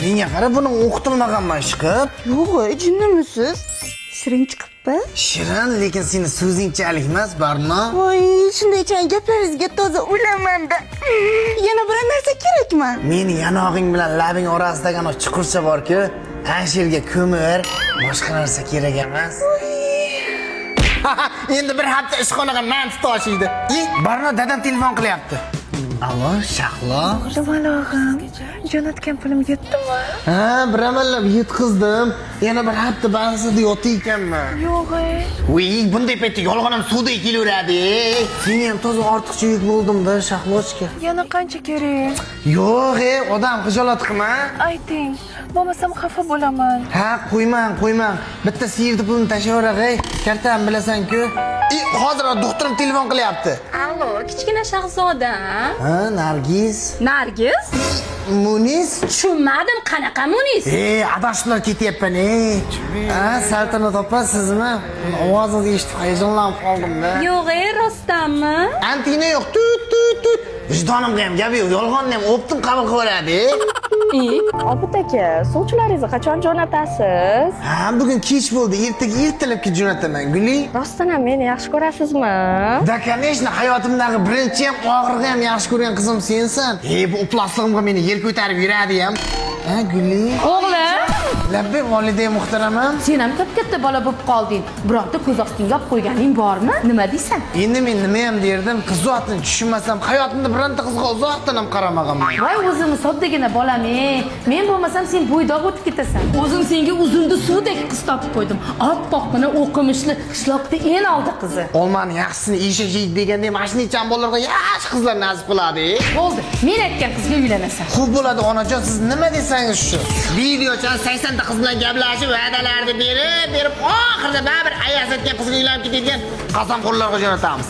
Menga qara, buni o'qitilmaganman chiqib. Yo'q, jinnimisiz? Shirin chiqibmi? Shirin, lekin seni so'zingchalik emas, Barno. Voy, shundaychan gaplaringizga toza ulamanda. Yana bir narsa kerakmi? Meni yanog'ing bilan labing orasidagi ana chuqurcha bor-ku, ana shu yerga ko'mir, boshqa narsa kerak emas. Endi bir hafta ishxonaga manti toshiydi. Barno dadam telefon qilyapti. Allo, Shahlo. Jumalog'im, jo'natgan pulim yetdimi? Ha, bir amallab yetkizdim. Yana bir hafta bansida yotdi ekanman. Yo'q. Voy, bunday paytda yolg'onam suvda kelaveradi. Sen ham toza ortiqcha yuk bo'ldim-da, Shahlochka. Yana qancha kerak? Yo'q, odam xijolat qilma. Ayting, bo'lmasam xafa bo'laman. Ha, qo'ymang. Bitta siyirdi pulni tashlayver, kartam bilasan-ku. Hozir doktorim telefon qilyapti. Allo, kichkina shahzoda. Ha, Nargiz. Nargiz? Munis? Tushunmadim, qanaqa Munis? Adashiblar ketyapman, Ha, Saltanat opa, sizmi? Ovozingizni eshitib hayajonlanib qoldim-da. Yo'q, rostdanmi? Antina yo'q, tut. Vijdonimga ham gap yo'q, yolg'onni ham optim qabul qilaveradi. Obid aka, sovchilaringizni qachon jo'natasiz? Ha, bugun kech bo'ldi, ertalabga jo'nataman, Guli. Rostdan ham meni yaxshi ko'rasizmi? Da, конечно, hayotimdagi birinchi ham oxirgi ham yaxshi ko'rgan qizim sensan. Bu uplaslig'imga meni yel ko'tarib yuradi ham. Ha, Guli. O'g'lim, Labbay volidey muhtaramam. sen ham katta bola bo'lib qolding. Biroqda ko'z ostingga olib qo'yganing bormi? Nima deysan? Endi men nima ham derdim, qiz zotini tushunmasam, hayotimda bironta qizga uzoqdan ham qaramaganman. Voy, o'zimni soddagina bolam. Men bo'lmasam sen bo'ydoq o'tib ketasan. O'zim senga uzundu suvdek qiz topib qo'ydim. Oppoqqina o'qimishli qishloqda eng oldi qizi. Olmani yaxshisini eshak yeydi deganda mashinachan bolalarga yaxshi qizlar nasib qiladi. Bo'ldi. Men aytgan qizga uylanasan. Xo'p bo'ladi, onajon, siz nima desangiz shu. Videochon 80 ta qiz bilan gaplashib, va'dalarni berib, oxirida baribir ayas aytgan qizga uylanib ketadigan qasamxo'rlarga jo'natamiz.